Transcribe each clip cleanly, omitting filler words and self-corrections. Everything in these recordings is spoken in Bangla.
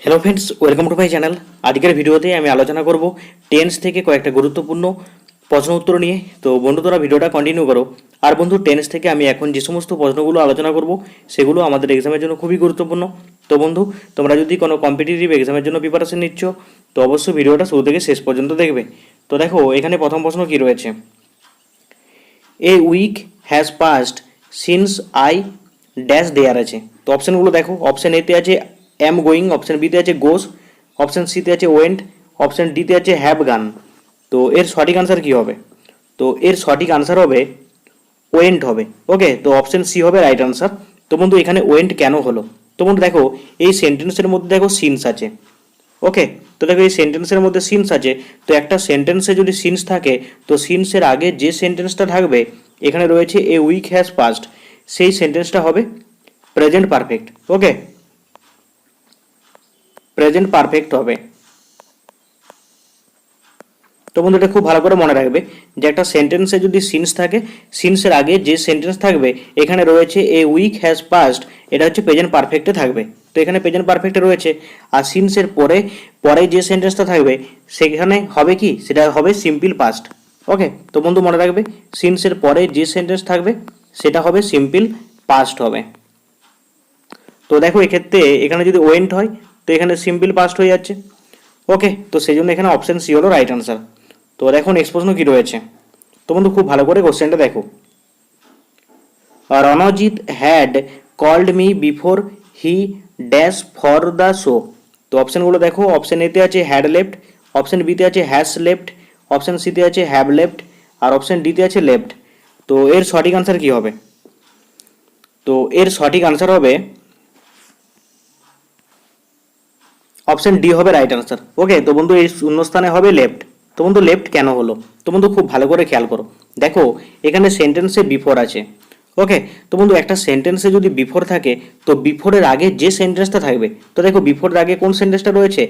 Hello friends, welcome to my channel. আজকের ভিডিওতে আমি আলোচনা করব টেন্স থেকে কয়েকটা গুরুত্বপূর্ণ প্রশ্ন উত্তর নিয়ে। তো বন্ধু, তোরা ভিডিওটা কন্টিনিউ করো। আর বন্ধু, টেন্স থেকে আমি এখন যে সমস্ত প্রশ্নগুলো আলোচনা করব সেগুলো আমাদের এক্সামের জন্য খুবই গুরুত্বপূর্ণ। তো বন্ধু, তোমরা যদি কোনো কম্পিটিটিভ এক্সামের জন্য প্রিপারেশন নিচ্ছ তো অবশ্যই ভিডিওটা শুরু থেকে শেষ পর্যন্ত দেখবে। তো দেখো, এখানে প্রথম প্রশ্ন কী রয়েছে। A week has passed since I dash there আছে। তো অপশানগুলো দেখো, অপশান এতে আছে অ্যাম গোয়িং, অপশান বিতে আছে গোস, অপশান সিতে আছে ওয়েন্ট, অপশান ডিতে আছে হ্যাভ গান। তো এর সঠিক আনসার কী হবে? তো এর সঠিক আনসার হবে ওয়েন্ট হবে। ওকে, তো অপশান সি হবে রাইট আনসার। তো বন্ধু, এখানে ওয়েন্ট কেন হলো? তো বন্ধু দেখো, এই সেন্টেন্সের মধ্যে দেখো সিন্স আছে। ওকে, তো দেখো এই সেন্টেন্সের মধ্যে সিন্স আছে। তো একটা সেন্টেন্সে যদি সিন্স থাকে তো সিন্সের আগে যে সেন্টেন্সটা থাকবে, এখানে রয়েছে এ উইক হ্যাজ পাস্ট, সেই সেন্টেন্সটা হবে প্রেজেন্ট পারফেক্ট। ওকে, প্রেজেন্ট পারফেক্ট হবে। তো বন্ধু, এটা খুব ভালো করে মনে রাখবে যে একটা সেন্টেন্সে যদি সিন্স থাকে, সিন্সের আগে যে সেন্টেন্স থাকবে, এখানে রয়েছে এ উইক হ্যাজ পাস্ট, এটা হচ্ছে প্রেজেন্ট পারফেক্টে থাকবে। তো এখানে প্রেজেন্ট পারফেক্টে রয়েছে। আর সিন্সের পরে পরে যে সেন্টেন্সটা থাকবে সেখানে হবে কি, সেটা হবে সিম্পল পাস্ট। ওকে, তো বন্ধু মনে রাখবে, সিন্সের পরে যে সেন্টেন্স থাকবে সেটা হবে সিম্পল পাস্ট হবে। তো দেখো, এক্ষেত্রে এখানে যদি ওয়েন্ট হয় তো এখানে সিম্পল পাস্ট হয়ে যাচ্ছে। ওকে, তো সেই জন্য এখানে অপশান সি হলো রাইট আনসার। তো দেখো নেক্সট প্রশ্ন কি রয়েছে। তো বন্ধু, খুব ভালো করে কোশ্চেনটা দেখো। Ranjit had called me before he dash for the show. তো অপশানগুলো দেখো, অপশান এতে আছে হ্যাড লেফট, অপশান বিতে আছে হ্যাজ লেফট, অপশান সিতে আছে হ্যাভ লেফট, আর অপশান ডিতে আছে লেফট। তো এর সঠিক আনসার কি হবে? তো এর সঠিক আনসার হবে অপশন ডি হবে রাইট আনসার। ওকে, তো বন্ধু এই শূন্যস্থানে হবে লেফট। তো বন্ধু, লেফট কেন হলো? তো বন্ধু খুব ভালো করে খেয়াল করো। দেখো, এখানে সেন্টেন্সে বিফোর আছে। ওকে, তো বন্ধু একটা সেন্টেন্সে যদি বিফোর থাকে তো বিফোরের আগে যে সেন্টেন্সটা থাকবে, তো দেখো বিফোরের আগে কোন সেন্টেন্সটা রয়েছে,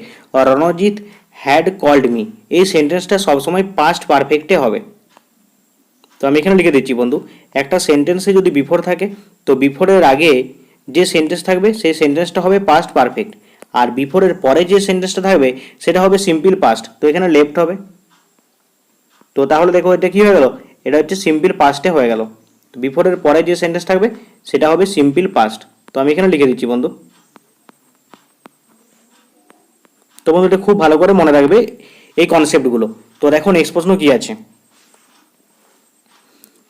রণজিৎ হ্যাড কল্ড মি, এই সেন্টেন্সটা সবসময় পাস্ট পারফেক্টে হবে। তো আমি এখানে লিখে দিচ্ছি বন্ধু, একটা সেন্টেন্সে যদি বিফোর থাকে তো বিফোরের আগে যে সেন্টেন্স থাকবে সেই সেন্টেন্সটা হবে পাস্ট পারফেক্ট, আর বিফোরের পরে যে সেন্টেন্সটা থাকবে সেটা হবে সিম্পল পাস্ট। তো এখানে লেফট হবে। তো তাহলে দেখো, এটা কি হয়ে গেল, এটা হচ্ছে সিম্পল পাস্টে হয়ে গেল। তো বিফোরের পরে যে সেন্টেন্স থাকবে সেটা হবে সিম্পল পাস্ট। তো আমি এখানে লিখে দিচ্ছি বন্ধু। তো বন্ধু, এটা খুব ভালো করে মনে রাখবে এই কনসেপ্টগুলো। তো দেখো নেক্সট প্রশ্ন কি আছে।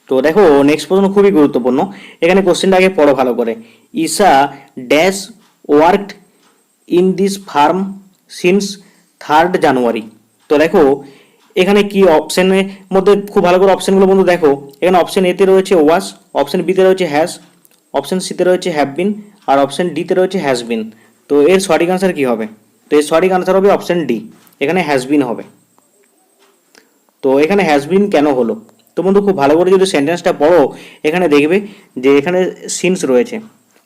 তো দেখো নেক্সট প্রশ্ন খুবই গুরুত্বপূর্ণ। এখানে কোশ্চেনটা আগে পড়ো ভালো করে। Isha dash worked in this firm since 3rd January. তো দেখো, এখানে কি অপশনের মধ্যে খুব ভালো করে অপশনগুলো বন্ধু দেখো। এখানে অপশন এতে রয়েছে ওয়াস, অপশন বিতে রয়েছে হ্যাজ, অপশন সিতে রয়েছে হ্যাভ বিন, আর অপশন ডিতে রয়েছে হ্যাজ বিন। তো এর সঠিক আনসার কি হবে? তো এর সঠিক আনসার হবে অপশন ডি, এখানে হ্যাজ বিন হবে। তো এখানে হ্যাজ বিন কেন হলো? তো বন্ধু খুব ভালো করে যদি সেন্টেন্সটা পড়ো, এখানে দেখবে যে এখানে সিন্স রয়েছে।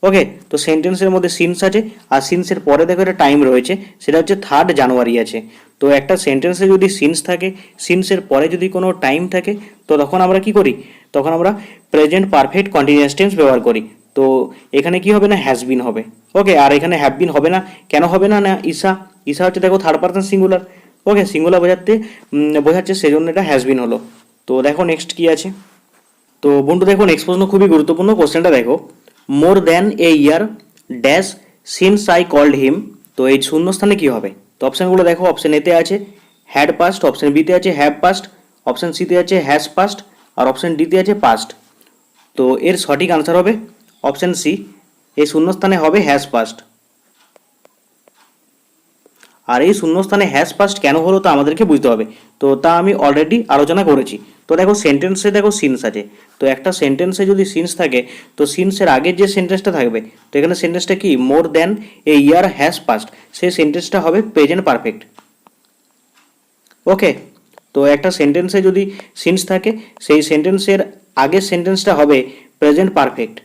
ওকে, তো সেন্টেন্সের মধ্যে সিন্স আছে, আর সিন্সের পরে দেখো একটা টাইম রয়েছে, সেটা হচ্ছে 3rd জানুয়ারি আছে। তো একটা সেন্টেন্সে যদি সিন্স থাকে, সিন্সের পরে যদি কোনো টাইম থাকে, তো তখন আমরা কি করি, তখন আমরা প্রেজেন্ট পারফেক্ট কন্টিনিউয়াস টেন্স ব্যবহার করি। তো এখানে কি হবে না, হ্যাজ বিন হবে। ওকে, আর এখানে হ্যাভ বিন হবে না। কেন হবে না? না ঈশা, ঈশা হচ্ছে দেখো 3rd পারসন সিঙ্গুলার। ওকে, সিঙ্গুলার বোঝাচ্ছে, সেজন্য এটা হ্যাজ বিন হলো। তো দেখো নেক্সট কি আছে। তো বন্ধু দেখো নেক্সট প্রশ্ন খুবই গুরুত্বপূর্ণ। কোশ্চেনটা দেখো, more than a year dash since I called him. তো এই শূন্যস্থানে কি হবে? তো অপশানগুলো দেখো, অপশান এতে আছে হ্যাড পাস্ট, অপশান বিতে আছে হ্যাভ পাস্ট, অপশান সিতে আছে হ্যাজ পাস্ট, আর অপশান ডিতে আছে পাস্ট। তো এর সঠিক আনসার হবে অপশান সি, এই শূন্যস্থানে হবে হ্যাজ পাস্ট। আর এই শূন্যস্থানে হ্যাজ পাস্ট কেন হলো তা আমাদেরকে বুঝতে হবে। তো তা আমি অলরেডি আলোচনা করেছি। তো দেখো সেন্টেন্সে দেখো সিন্স আছে। তো একটা সেন্টেন্সে যদি সিন্স থাকে তো সিন্সের আগে যে সেন্টেন্সটা থাকবে, তো এখানে সেন্টেন্সটা কি, মোর than a year has past, সেই সেন্টেন্সটা হবে প্রেজেন্ট পারফেক্ট। ওকে, তো একটা সেন্টেন্সে যদি সিন্স থাকে সেই সেন্টেন্সের আগের সেন্টেন্সটা হবে প্রেজেন্ট পারফেক্ট,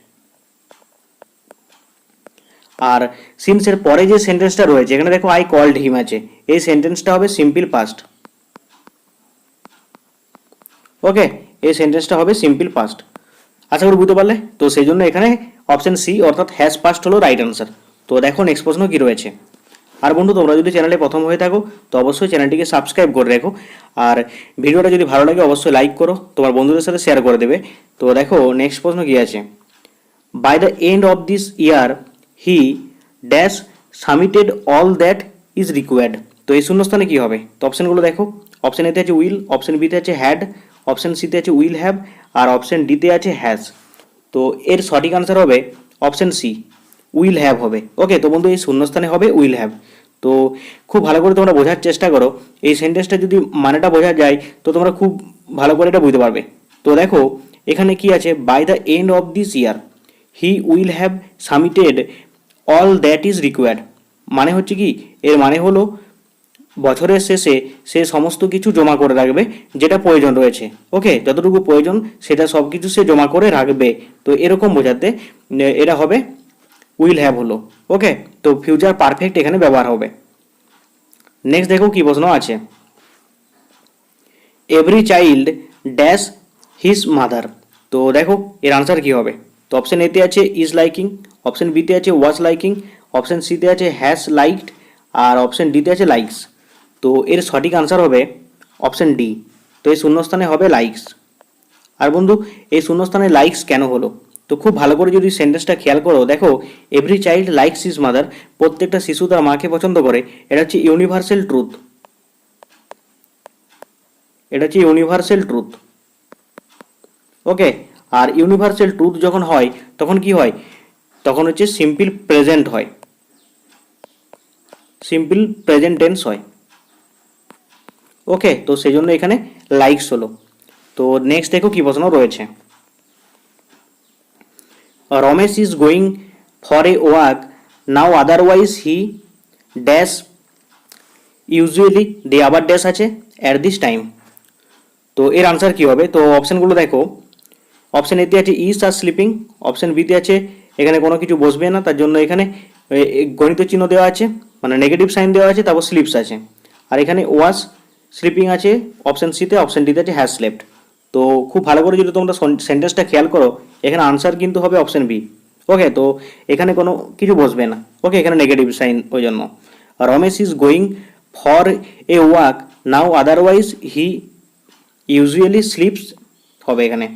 আর সিন্সের পরে যে সেন্টেন্সটা রয়েছে এখানে দেখো আই কল্ড হিম আছে, এই সেন্টেন্সটা হবে সিম্পল পাস্ট। ওকে, এই সেন্টেন্সটা হবে সিম্পল পাস্ট। আশা করি বুঝতে পারলে। তো সেই জন্য এখানে অপশন সি অর্থাৎ হ্যাজ পাস্ট হলো রাইট আনসার। তো দেখো নেক্সট প্রশ্ন কি রয়েছে। আর বন্ধু, তোমরা যদি চ্যানেলে প্রথম হয়ে থাকো তো অবশ্যই চ্যানেলটিকে সাবস্ক্রাইব করে রেখো। আর ভিডিওটা যদি ভালো লাগে অবশ্যই লাইক করো, তোমার বন্ধুদের সাথে শেয়ার করে দেবে। তো দেখো নেক্সট প্রশ্ন কি আছে। By the end of this year he dash submitted all that is required. তো এই শূন্যস্থানে কি হবে? তো অপশনগুলো দেখো। অপশন এতে আছে উইল, অপশন বিতে আছে হ্যাড, অপশন সিতে আছে উইল হ্যাভ, আর অপশন ডিতে আছে হ্যাজ। তো এর সঠিক আনসার হবে অপশন সি, উইল হ্যাভ হবে। ওকে, তো বন্ধু এই শূন্যস্থানে হবে উইল হ্যাভ। তো খুব ভালো করে তোমরা বোঝার চেষ্টা করো, এই সেন্টেন্সটা যদি মানেটা বোঝা যায় তো তোমরা খুব ভালো করে এটা বুঝতে পারবে। তো দেখো এখানে কি আছে, by the end of this year he will have submitted all that is required. মানে হচ্ছে কি, এর মানে হলো বছরের শেষে সে সমস্ত কিছু জমা করে রাখবে যেটা প্রয়োজন রয়েছে। ওকে, যতটুকু প্রয়োজন সেটা সব কিছু সে জমা করে রাখবে। তো এরকম বোঝাতে এটা হবে উইল হ্যাভ হলো। ওকে, তো ফিউচার পারফেক্ট এখানে ব্যবহার হবে। নেক্সট দেখো কি প্রশ্ন আছে। Every child dash his mother. তো দেখো এর আনসার কি হবে। তো অপশন এতে আছে ইজ লাইকিং, অপশন বিতে আছে ওয়াজ লাইকিং, অপশন সিতে আছে হ্যাজ লাইকড, আর অপশন ডিতে আছে লাইকস। তো এর সঠিক আনসার হবে অপশন ডি। তো এই শূন্যস্থানে হবে লাইকস। আর বন্ধু এই শূন্যস্থানে লাইকস কেন হলো, তো খুব ভালো করে যদি সেন্টেন্সটা খেয়াল করো, দেখো every child likes his mother, প্রত্যেকটা শিশু তার মাকে পছন্দ করে, এটা হচ্ছে ইউনিভার্সাল ট্রুথ। এটা হচ্ছে ইউনিভার্সাল ট্রুথ। ওকে, আর ইউনিভার্সাল ট্রুথ যখন হয় তখন কি হয়, তখন হচ্ছে সিম্পল প্রেজেন্ট হয়, সিম্পল প্রেজেন্ট টেন্স হয়। ওকে, তো সেই জন্য এখানে লাইকস হলো। তো নেক্সট দেখো কি প্রশ্ন রয়েছে। Ramesh is going for a walk now otherwise he dash usually দে আবার ড্যাশ আছে অ্যাট দিস টাইম। তো এর আনসার কি হবে। তো অপশনগুলো দেখো। অপশন এতে আছে ইজ আর স্লিপিং, অপশন বিতে আছে এখানে কোনো কিছু বসবে না, তার জন্য এখানে গণিত চিহ্ন দেওয়া আছে, মানে নেগেটিভ সাইন দেওয়া আছে, তারপর স্লিপস আছে। আর এখানে ওয়াজ স্লিপিং আছে অপশন সিতে, অপশন ডিতে আছে হ্যাজ স্লেপ্ট। তো খুব ভালো করে যদি তোমরা সেন্টেন্সটা খেয়াল করো, এখানে আনসার কিন্তু হবে অপশন বি। ওকে, তো এখানে কোনো কিছু বসবে না। ওকে, এখানে নেগেটিভ সাইন ওই জন্য। Ramesh is going for a walk now otherwise he usually sleeps হবে এখানে,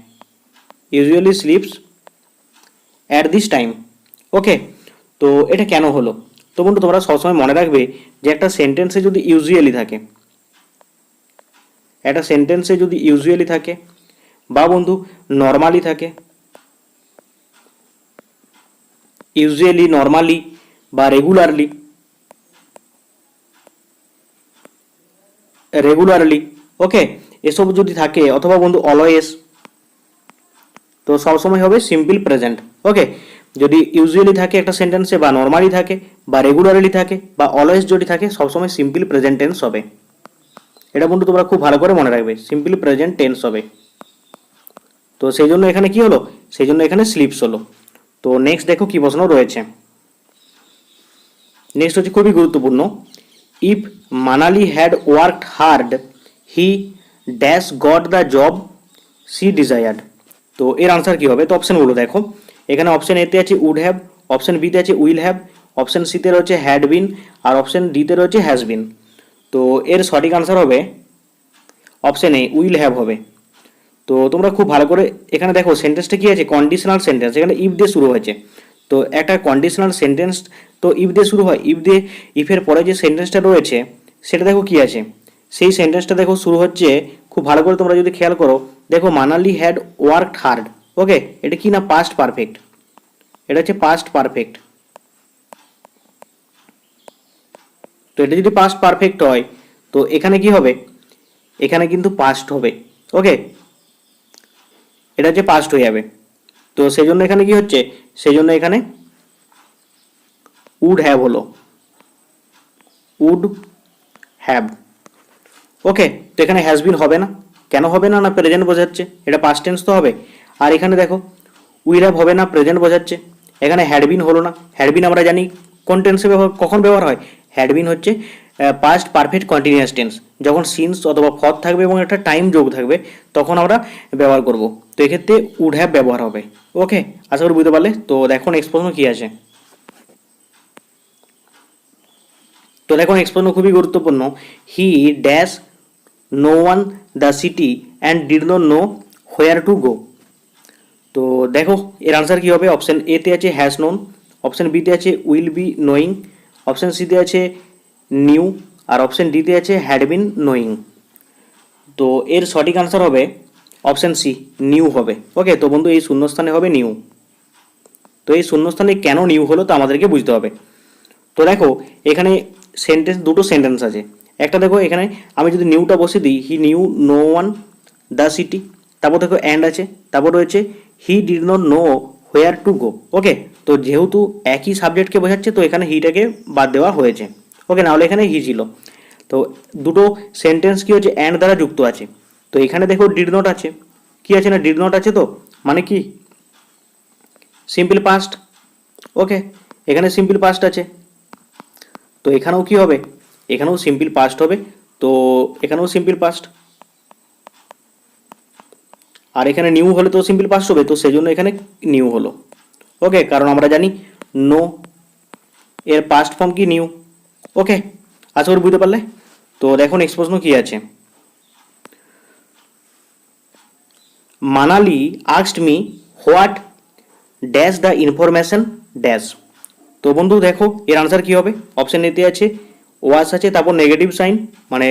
usually sleeps at this time. Okay, তো এটা কেন হলো। তো বন্ধু তোমরা সবসময় মনে রাখবে যে একটা সেন্টেন্সে যদি ইউজুয়ালি থাকে, একটা সেন্টেন্সে যদি ইউজুয়ালি থাকে বা বন্ধু নর্মালি থাকে, ইউজুয়ালি, নর্মালি বা রেগুলারলি, রেগুলারলি, ওকে, এসব যদি থাকে, অথবা বন্ধু অলওয়েজ, তো সবসময় হবে সিম্পল প্রেজেন্ট। ওকে, যদি ইউজুয়ালি থাকে একটা সেন্টেন্সে, বা নর্মালি থাকে, বা রেগুলারলি থাকে, বা অলওয়েজ যদি থাকে, সবসময় সিম্পল প্রেজেন্ট টেন্স হবে। এটা বন্ধু তোমরা খুব ভালো করে মনে রাখবে, সিম্পল প্রেজেন্ট টেন্স হবে। তো সেই জন্য এখানে কি হলো, সেই জন্য এখানে স্লিপস হলো। তো নেক্সট দেখো কি প্রশ্ন রয়েছে। নেক্সট হচ্ছে খুবই গুরুত্বপূর্ণ। If Manali had worked hard he dash got the job she desired. তো এর আনসার কি হবে। তো অপশনগুলো দেখো। এখানে অপশন এতে আছে উড হ্যাভ, অপশন বিতে আছে উইল হ্যাভ, অপশন সিতে রয়েছে হ্যাড বিন, আর অপশন ডিতে রয়েছে হ্যাজ বিন। তো এর সঠিক আনসার হবে অপশন এ, উইল হ্যাভ হবে। তো তোমরা খুব ভালো করে এখানে দেখো সেন্টেন্সটা কি আছে, কন্ডিশনাল সেন্টেন্স, এখানে ইফ দিয়ে শুরু হয়েছে। তো একটা কন্ডিশনাল সেন্টেন্স তো ইফ দিয়ে শুরু হয়, ইফের পরে যে সেন্টেন্সটা রয়েছে সেটা দেখো কি আছে, সেই সেন্টেন্সটা দেখো শুরু হচ্ছে, খুব ভালো করে তোমরা যদি খেয়াল করো, দেখো মানালি হ্যাড ওয়ার্কড হার্ড। ওকে, এটা কি না, পাস্ট পারফেক্ট, এটা হচ্ছে পাস্ট পারফেক্ট। তো এটা যদি পাস্ট পারফেক্ট হয় তো এখানে কি হবে, এখানে কিন্তু পাস্ট হবে। ওকে, এটা হচ্ছে পাস্ট হয়ে যাবে। তো সেই জন্য এখানে কি হচ্ছে, সেই জন্য এখানে উড হ্যাভ হলো, উড হ্যাভ। ওকে, তো এখানে হ্যাজ বিন হবে না, কেন হবে না, না প্রেজেন্ট বোঝাচ্ছে, এটা পাস্ট টেন্স তো হবে। আর এখানে দেখো উইল হ্যাভ হবে না, প্রেজেন্ট বোঝাচ্ছে। এখানে হ্যাড বিন হলো না, হ্যাড বিন আমরা জানি কোন টেন্সে ব্যবহার, কখন ব্যবহার হয়, হ্যাড বিন হচ্ছে পাস্ট পারফেক্ট কন্টিনিউয়াস টেন্স, যখন সিন্স অথবা ফর থাকবে এবং একটা টাইম যোগ থাকবে তখন আমরা ব্যবহার করব। তো এক্ষেত্রে উড হ্যাভ ব্যবহার হবে। ওকে, আশা করি বুঝতে পারলে। তো দেখো নেক্সট প্রশ্ন কি আছে। তো দেখো নেক্সট প্রশ্ন খুবই গুরুত্বপূর্ণ। He dash no one the city and did not know where to go. তো দেখো এর আনসার কি হবে? অপশন এতে আছে হ্যাজ নোন, অপশন বিতে আছে উইল বি নোয়িং, অপশন সিতে আছে নিউ, আর অপশন ডিতে আছে হ্যাড বিন নোয়িং। তো এর সঠিক আনসার হবে অপশন সি, নিউ হবে। ওকে, তো বন্ধু এই শূন্যস্থানে হবে নিউ। তো এই শূন্যস্থানে কেন নিউ হলো তা আমাদেরকে বুঝতে হবে। তো দেখো এখানে দুটো সেন্টেন্স আছে। একটা দেখো এখানে আমি যদি নিউটা বসে দিই, he knew no one the city, তারপর দেখো অ্যান্ড আছে, তারপর রয়েছে he did not know where to go. Okay, তো যেহেতু একই সাবজেক্টকে বোঝাচ্ছে তো এখানে হিটাকে বাদ দেওয়া হয়েছে। ওকে, নাহলে এখানে হি ছিল। তো দুটো সেন্টেন্স কি হচ্ছে অ্যান্ড দ্বারা যুক্ত আছে। তো এখানে দেখো ডিড নট আছে, কি আছে না ডিড নট আছে, তো মানে কি সিম্পল পাস্ট। ওকে, এখানে সিম্পল পাস্ট আছে, তো এখানেও কি হবে? এখানেও সিম্পল পাস্ট হবে। তো এখানেও সিম্পল পাস্ট, আর এখানে নিউ হলে তো সিম্পল পাস্ট হবে, তো সেই জন্য এখানে নিউ হলো। ওকে, কারণ আমরা জানি নো এর পাস্ট ফর্ম কি নিউ। ওকে, আশা করি বুঝতে পারলে। তো দেখো নেক্সট প্রশ্ন কি আছে। Manali asked me what dash the information dash. তো বন্ধু দেখো এর আনসার কি হবে? অপশন এতে আছে ওয়াস আছে, তারপর নেগেটিভ সাইন মানে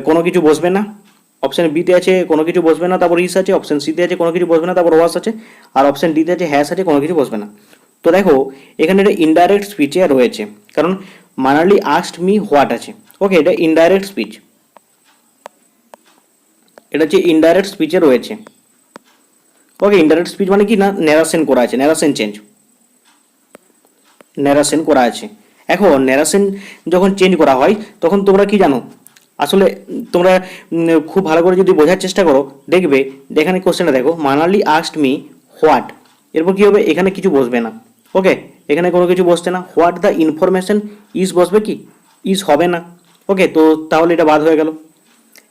কোনো কিছু বসবে না। অপশন বিতে আছে কোনো কিছু বসবে না, তারপর ইস আছে। অপশন সিতে আছে কোনো কিছু বসবে না, তারপর ওয়াস আছে। আর অপশন ডিতে আছে হ্যাশ আছে, কোনো কিছু বসবে না। তো দেখো এখানে এটা ইনডাইরেক্ট স্পিচে রয়েছে, কারণ মানালি আস্কড মি হোয়াট আছে। ওকে, এটা ইনডাইরেক্ট স্পিচ, এটা হচ্ছে ইনডাইরেক্ট স্পিচে রয়েছে। ওকে, ইনডাইরেক্ট স্পিচ মানে কি না ন্যারেশন করা আছে, ন্যারেশন করা আছে। এখন ন্যারেশন যখন চেঞ্জ করা হয় তখন তোমরা কি জানো? আসলে তোমরা খুব ভালো করে যদি বোঝার চেষ্টা করো দেখবে, এখানে কোশ্চেনটা দেখো মানালি আস্কড মি হোয়াট, এরপর কি হবে? এখানে কিছু বসবে না। ওকে, এখানে কোনো কিছু বসছে না। হোয়াট দ্য ইনফরমেশন ইজ বসবে কি? ইজ হবে না। ওকে, তো তাহলে এটা বাদ হয়ে গেল।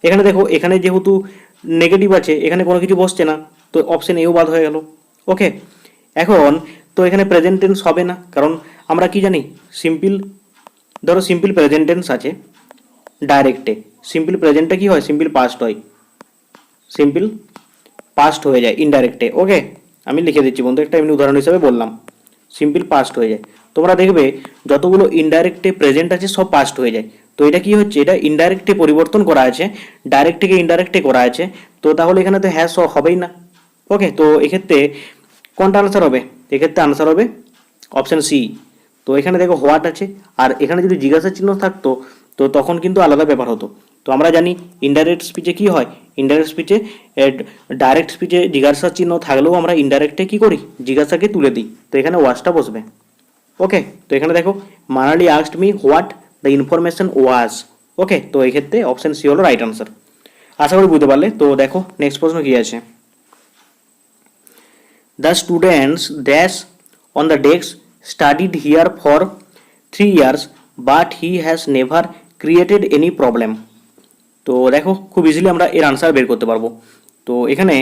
এখানে দেখো এখানে যেহেতু নেগেটিভ আছে, এখানে কোনো কিছু বসছে না, তো অপশন এও বাদ হয়ে গেল। ওকে, এখন তো এখানে প্রেজেন্ট টেন্স হবে না, কারণ আমরা কি জানি সিম্পল, ধরো সিম্পল প্রেজেন্ট টেন্স আছে ডাইরেক্টে, সিম্পল প্রেজেন্টে কি হয়? সিম্পল পাস্ট হয়, সিম্পল পাস্ট হয়ে যায় ইনডাইরেক্টে। ওকে, আমি লিখে দিচ্ছি বন্ধু, একটা এমনি উদাহরণ হিসেবে বললাম, সিম্পল পাস্ট হয়ে যায়। তোমরা দেখবে যতগুলো ইনডাইরেক্টে প্রেজেন্ট আছে সব পাস্ট হয়ে যায়। তো এটা কি হচ্ছে? এটা ইনডাইরেক্টে পরিবর্তন করা আছে, ডাইরেক্ট থেকে ইনডাইরেক্টে করা আছে। তো তাহলে এখানে তো হ্যাশ হবেই না। ওকে, তো এক্ষেত্রে কোনটা আনসার হবে? এক্ষেত্রে আনসার হবে অপশন সি। তো এখানে দেখো হোয়াট আছে, আর এখানে যদি জিজ্ঞাসা চিহ্ন থাকতো তো তখন কিন্তু আলাদা ব্যাপার হতো। তো আমরা জানি ইনডাইরেক্ট স্পিচে কি হয়? ইনডাইরেক্ট স্পিচে ডাইরেক্ট স্পিচে জিজ্ঞাসা চিহ্ন থাকলেও আমরা ইনডাইরেক্টে কি করি? জিজ্ঞাসাকে তুলে দিই। তো এখানে ওয়াজটা বসবে। ওকে, তো এখানে দেখো Manali asked me what the information was. Okay, তো এই ক্ষেত্রে অপশন সি হলো রাইট আনসার। আশা করি বুঝতে পারলে। তো দেখো নেক্সট প্রশ্ন কি আছে। The students dash on the desk studied here for 3 years but he has never created any problem. তো দেখো খুব ইজিলি আমরা এর আনসার বের করতে পারবো। তো এখানে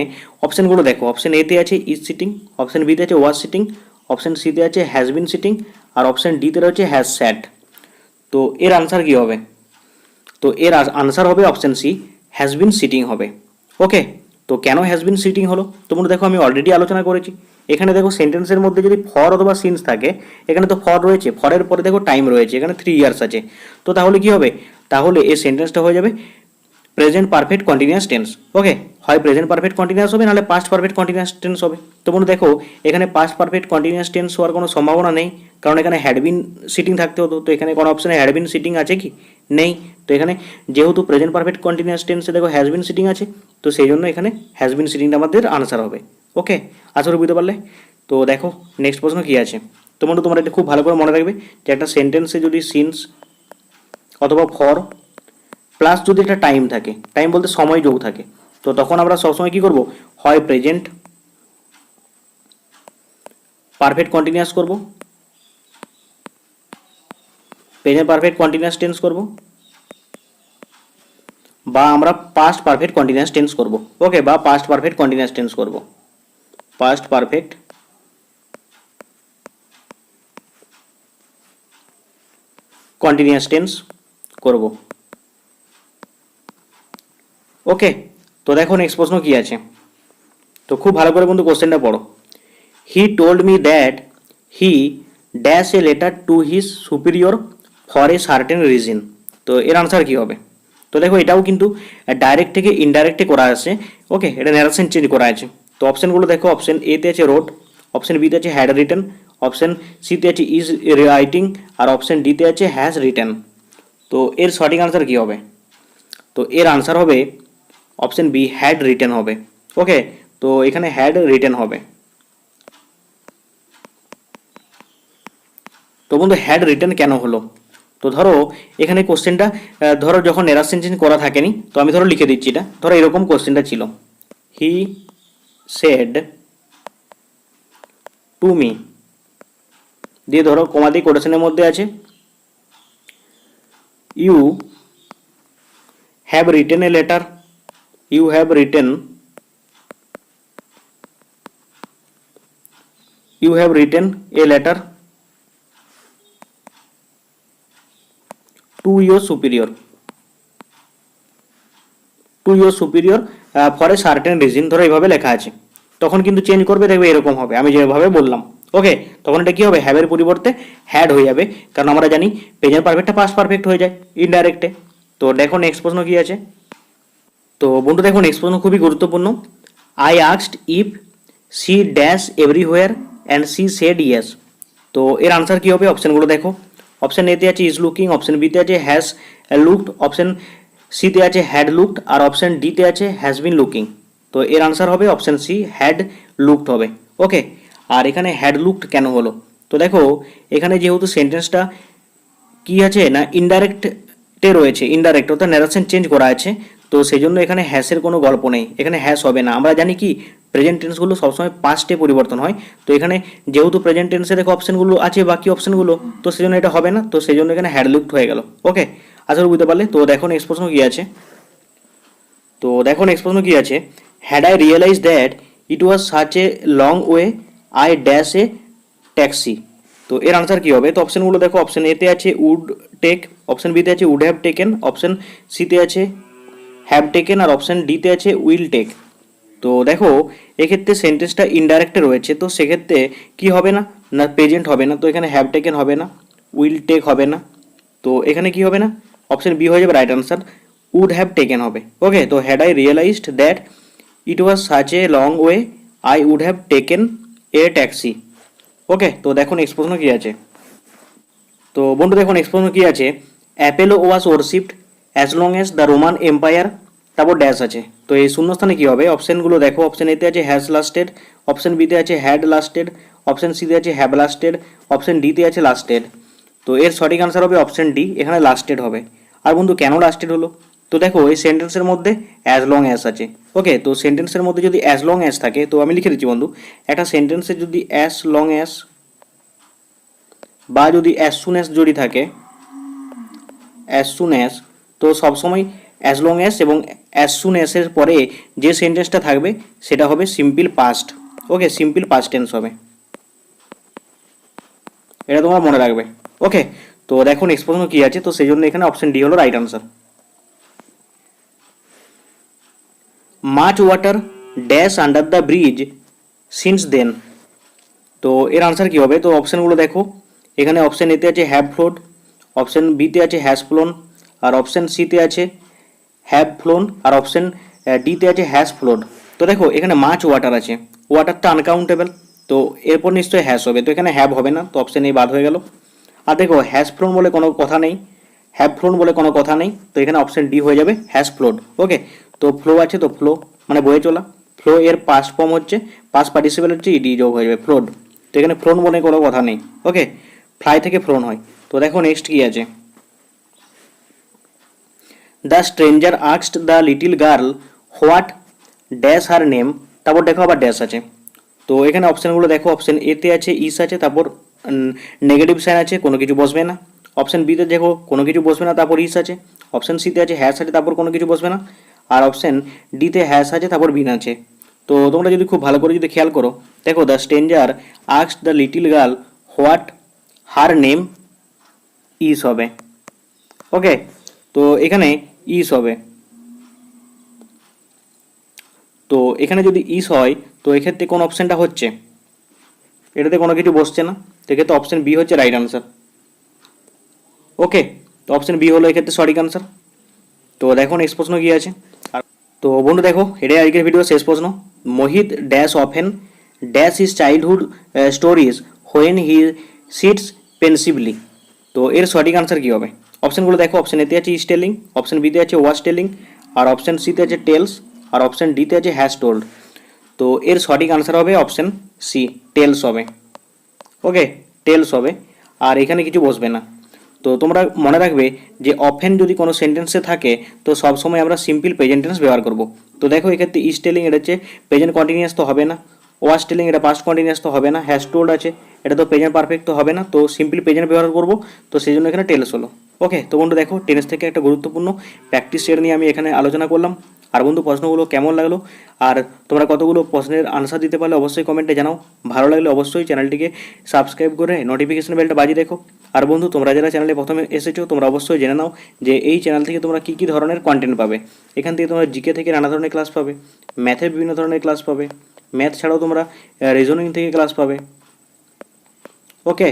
অপশানগুলো দেখো, অপশান এতে আছে ইজ সিটিং, অপশান বিতে আছে ওয়াজ সিটিং, অপশান সিতে আছে হ্যাজ বিন সিটিং, আর অপশান ডিতে রয়েছে হ্যাজ স্যাট। তো এর আনসার কি হবে? তো এর আনসার হবে option C, has been sitting হবে। ওকে, তো কেন হ্যাজ বিন সিটিং হলো তোমরা দেখো আমি অলরেডি আলোচনা করেছি। এখানে দেখো সেন্টেন্সের মধ্যে যদি ফর অথবা সিন্স থাকে, এখানে তো ফর রয়েছে, ফরের পরে দেখো টাইম রয়েছে, এখানে 3 years আছে। তো তাহলে কি হবে? তাহলে এই সেন্টেন্সটা হয়ে যাবে প্রেজেন্ট পারফেক্ট কন্টিনিউয়াস টেন্স। ওকে, হয় প্রেজেন্ট পারফেক্ট কন্টিনিউয়াস হবে, নাহলে পাস্ট পারফেক্ট কন্টিনিউয়াস টেন্স হবে। তো বন্ধু দেখো এখানে পাস্ট পারফেক্ট কন্টিনিউয়াস টেন্স হওয়ার কোনো সম্ভাবনা নেই, কারণ এখানে হ্যাড বিন সিটিং থাকতে হতো। তো এখানে কোনো অপশনে হ্যাড বিন সিটিং আছে কি? নেই। তো এখানে যেহেতু প্রেজেন্ট পারফেক্ট কন্টিনিউয়াস টেন্সে দেখো হ্যাজ বিন সিটিং আছে, তো সেই জন্য এখানে হ্যাজ বিন সিটিংটা আমাদের আনসার হবে। ওকে, আশা করি বুঝতে পারলে। তো দেখো নেক্সট প্রশ্ন কি আছে। তো বন্ধু তোমরা এটা খুব ভালো করে মনে রাখবে যে একটা সেন্টেন্সে যদি সিন্স অথবা ফর প্লাস যদি একটা টাইম থাকে, টাইম বলতে সময় যোগ থাকে, তো তখন আমরা সবসময় কি করব? হয় প্রেজেন্ট পারফেক্ট কন্টিনিউয়াস করব, প্রেজেন্ট পারফেক্ট কন্টিনিউয়াস টেন্স করব, বা আমরা পাস্ট পারফেক্ট কন্টিনিউয়াস টেন্স করব। ওকে, বা পাস্ট পারফেক্ট কন্টিনিউয়াস টেন্স করব, পাস্ট পারফেক্ট কন্টিনিউয়াস টেন্স করব। ওকে, তো দেখো নেক্সট প্রশ্ন কি আছে। তো খুব ভালো করে বন্ধু কোশ্চেনটা পড়ো। He told me that he dash a letter to his superior for a certain reason. তো এর আনসার কি হবে? তো দেখো এটাও কিন্তু ডাইরেক্ট থেকে ইনডাইরেক্টে করা আছে। ওকে, এটা ন্যারেশন চেঞ্জ করা আছে। তো অপশনগুলো দেখো, অপশন এতে আছে রোড, অপশন বিতে আছে হ্যাড রিটেন, অপশন সিতে আছে ইজ রাইটিং, আর অপশন ডিতে আছে হ্যাজ রিটেন। তো এর সঠিক আনসার কি হবে? তো এর আনসার হবে অপশন বি, হ্যাড রিটেন হবে। ওকে, তো এখানে হ্যাড রিটেন হবে। তো বন্ধু হ্যাড রিটেন কেন হলো? তো ধরো এখানে কোশ্চেনটা, ধরো যখন নেরাসেন চেঞ্জ করা থাকেনি, তো আমি ধরো লিখে দিচ্ছি এটা। ধরো এরকম কোশ্চেনটা ছিল, হি সেড টু মি, দিয়ে ধরো কমা দিয়ে কোটেশনের মধ্যে আছে you have written a letter, you have written, you have written a letter to your superior, to your superior for a certain reason. ধরো এইভাবে লেখা আছে, তখন কিন্তু চেঞ্জ করবে, দেখবে এরকম হবে আমি যেভাবে বললাম। ওকে, তখন এটা কি হবে, হ্যাভের পরিবর্তে হ্যাড হয়ে যাবে, কারণ আমরা জানি প্রেজেন্ট পারফেক্টটা পাস্ট পারফেক্ট হয়ে যায় ইনডাইরেক্টে। তো দেখো নেক্সট প্রশ্ন কি আছে। তো বন্ধু দেখো নেক্সট প্রশ্ন খুবই গুরুত্বপূর্ণ। I asked if she dash everywhere and she said yes. তো এর আনসার কি হবে? অপশনগুলো দেখো, অপশন এতে আছে ইজ লুকিং, অপশন বিতে আছে হ্যাজ লুকড, অপশন সিতে আছে হ্যাড লুকড, আর অপশন ডিতে আছে হ্যাজ বিন লুকিং। তো এর আনসার হবে অপশন সি, হ্যাড লুকড হবে। ওকে, আর এখানে হ্যাড লুকড কেন হলো? তো দেখো এখানে যেহেতু সেন্টেন্সটা কি আছে না ইনডাইরেক্টে রয়েছে, ইনডাইরেক্ট অর্থাৎ ন্যারেশন চেঞ্জ করা আছে, তো সেই জন্য এখানে হ্যাসের কোনো গল্প নেই, এখানে হ্যাস হবে না। আমরা জানি কি প্রেজেন্ট টেন্সগুলো সবসময় পাস্টে পরিবর্তন হয়, তো এখানে যেহেতু প্রেজেন্ট টেন্সে দেখো অপশনগুলো আছে বাকি অপশনগুলো, তো সেই জন্য এটা হবে না, তো সেই জন্য এখানে হ্যাড লুকড হয়ে গেল। ওকে, আশা করি বুঝতে পারলে। তো দেখো নেক্সট প্রশ্ন কি আছে। তো দেখো নেক্সট প্রশ্ন কি আছে। Had I realise that it was such a long way I dash a taxi. তো এর আনসার কি হবে? তো অপশনগুলো দেখো, অপশন এতে আছে উড টেক, অপশন বিতে আছে উড হ্যাভ টেকেন, অপশন সিতে আছে হ্যাভ টেকেন, আর অপশন ডিতে আছে উইল টেক। তো দেখো এক্ষেত্রে সেন্টেন্সটা ইনডাইরেক্টে রয়েছে, তো সেক্ষেত্রে কি হবে না, না প্রেজেন্ট হবে না, তো এখানে হ্যাভ টেকেন হবে না, উইল টেক হবে না, তো এখানে কি হবে না, অপশন বি হয়ে যাবে right answer, would have taken হবে। ওকে, তো had I realized that it was such a long way I would have taken a taxi. Okay, তো দেখো নেক্সট প্রশ্ন কি আছে। তো বন্ধু দেখো নেক্সট প্রশ্ন কি আছে। Apollo was worshipped as long as the Roman Empire, তারপর ড্যাশ আছে। তো এই শূন্যস্থানে কি হবে? অপশনগুলো দেখো, অপশন এতে আছে হ্যাজ লাস্টেড, অপশন বিতে আছে হ্যাড লাস্টেড, অপশন সিতে আছে হ্যাভ লাস্টেড, অপশন ডিতে আছে লাস্টেড। তো এর সঠিক আনসার হবে অপশন ডি, এখানে লাস্টেড হবে। আর বন্ধু কেন লাস্টেড হলো? তো দেখো এই সেন্টেন্সের মধ্যে অ্যাজ লং অ্যাজ আছে। ওকে, তো সেন্টেন্সের মধ্যে যদি অ্যাজ লং অ্যাজ থাকে, তো আমি লিখে দিচ্ছি বন্ধু, একটা সেন্টেন্সে যদি অ্যাজ লং অ্যাজ বা যদি অ্যাজ সুন অ্যাজ যদি থাকে, অ্যাজ সুন অ্যাজ, তো সবসময় অ্যাজ লং অ্যাজ এবং অ্যাজ সুন অ্যাজের পরে যে সেন্টেন্সটা থাকবে সেটা হবে সিম্পল পাস্ট। ওকে, সিম্পল পাস্ট টেন্স হবে, এটা তোমরা মনে রাখবে। ওকে, তো দেখো নেক্সট প্রশ্ন কি আছে। তো সেই জন্য এখানে অপশন ডি হলো right answer. Much water dash under the bridge since then. তো এর আনসার কি হবে? তো অপশনগুলো দেখো, এখানে অপশন এতে আছে হ্যাভ ফ্লোড, অপশন বিতে আছে হ্যাজ ফ্লোন, আর অপশন সিতে আছে হ্যাভ ফ্লোন, আর অপশন ডিতে আছে হ্যাজ ফ্লোড। তো দেখো এখানে মাচ ওয়াটার আছে, ওয়াটারটা আনকাউন্টেবল, তো এরপর নিশ্চয়ই হ্যাজ হবে, তো এখানে হ্যাভ হবে না, তো অপশন এই বাদ হয়ে গেল। আর দেখো হ্যাজ ফ্লোন বলে কোনো কথা নেই, হ্যাভ ফ্লোন বলে কোনো কথা নেই, তো এখানে অপশন ডি হয়ে যাবে হ্যাজ ফ্লোড। ওকে, তো ফ্লো আছে, তো ফ্লো মানে বয়ে চলা, ফ্লো এর পাস্ট ফর্ম হচ্ছে, পাস্ট পার্টিসিপেল হচ্ছে ইডি যোগ হয়ে যাবে ফ্লোড, তো এখানে ফ্লোন বলে কোনো কথা নেই। ওকে, ফ্লাই থেকে ফ্লোন হয়। তো দেখো নেক্সট কি আছে। The stranger asked the little girl what dash her name, তারপর দেখো আবার ড্যাশ আছে। তো এখানে অপশানগুলো দেখো, অপশন এতে আছে ইস আছে, তারপর নেগেটিভ সাইন আছে, কোনো কিছু বসবে না। অপশন বিতে দেখো কোনো কিছু বসবে না, তারপর ইস আছে। অপশন সিতে আছে হ্যাশ আছে, তারপর কোনো কিছু বসবে না। আর অপশন ডিতে হ্যাশ আছে, তারপর বিন আছে। তো তোমরা যদি খুব ভালো করে যদি খেয়াল করো, দেখো the stranger asked the little girl what her name is হবে। ওকে, তো এখানে ইস হবে। তো এখানে যদি ইস হয় তো এক্ষেত্রে কোন অপশানটা হচ্ছে, এটাতে কোনো কিছু বসছে না, তো এক্ষেত্রে অপশান বি হচ্ছে রাইট আনসার। ওকে, তো অপশান বি হলো এক্ষেত্রে সঠিক আনসার। তো দেখো নেক্সট প্রশ্ন কি আছে। তো বন্ধু দেখো, এটাই আজকের ভিডিও শেষ প্রশ্ন। Mohit dash often dash his childhood stories when he sits pensively. তো এর সঠিক আনসার কী হবে? অপশানগুলো দেখো, অপশান এতে আছে ইজ টেলিং, অপশান বিতে আছে ওয়াজ টেলিং, আর অপশান সিতে আছে টেলস, আর অপশান ডিতে আছে হ্যাজ টোল্ড। তো এর সঠিক আনসার হবে অপশান সি, টেলস হবে। ওকে, টেলস হবে, আর এখানে কিছু বসবে না। তো তোমরা মনে রাখবে যে অফেন যদি কোনো সেন্টেন্সে থাকে তো সবসময় আমরা সিম্পল প্রেজেন্ট টেন্স ব্যবহার করব। তো দেখো এক্ষেত্রে ইজ টেলিং এটা হচ্ছে প্রেজেন্ট কন্টিনিউয়াস, তো হবে না। ওয়াজ টেলিং এটা পাস্ট কন্টিনিউয়াস, তো হবে না। হ্যাজ টোল্ড আছে, এটা তো প্রেজেন্ট পারফেক্ট, তো হবে না। তো সিম্পল প্রেজেন্ট ব্যবহার করব, তো সেই জন্য এখানে টেলস হলো। ওকে, তো বন্ধু দেখো টেন্স থেকে একটা গুরুত্বপূর্ণ প্র্যাকটিস সেট নিয়ে আমি এখানে আলোচনা করলাম। আর বন্ধু প্রশ্নগুলো কেমন লাগলো আর তোমরা কতগুলো প্রশ্নের আনসার দিতে পারলে অবশ্যই কমেন্টে জানাও। ভালো লাগলে অবশ্যই চ্যানেলটিকে সাবস্ক্রাইব করে নোটিফিকেশন বেলটা বাজিয়ে রেখো। আর বন্ধু তোমরা যারা চ্যানেলে প্রথমে এসেছো তোমরা অবশ্যই জেনে নাও যে এই চ্যানেল থেকে তোমরা কী কী ধরনের কন্টেন্ট পাবে। এখান থেকে তোমরা জিকে থেকে নানা ধরনের ক্লাস পাবে, ম্যাথের বিভিন্ন ধরনের ক্লাস পাবে, ম্যাথ ছাড়াও তোমরা রিজনিং থেকে ক্লাস পাবে। ওকে,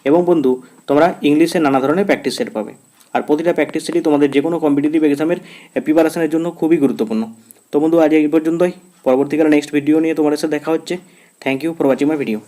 এবং বন্ধু তোমরা ইংলিশের নানা ধরনের প্র্যাকটিস সেট পাবে। আর প্রতিটা প্র্যাকটিস সেটই তোমাদের যে কোনো কম্পিটিটিভ এক্সামের প্রিপারেশনের জন্য খুবই গুরুত্বপূর্ণ। তো বন্ধু আজ এই পর্যন্তই, পরবর্তীকালে নেক্সট ভিডিও নিয়ে তোমাদের সাথে দেখা হচ্ছে। Thank you for watching my video.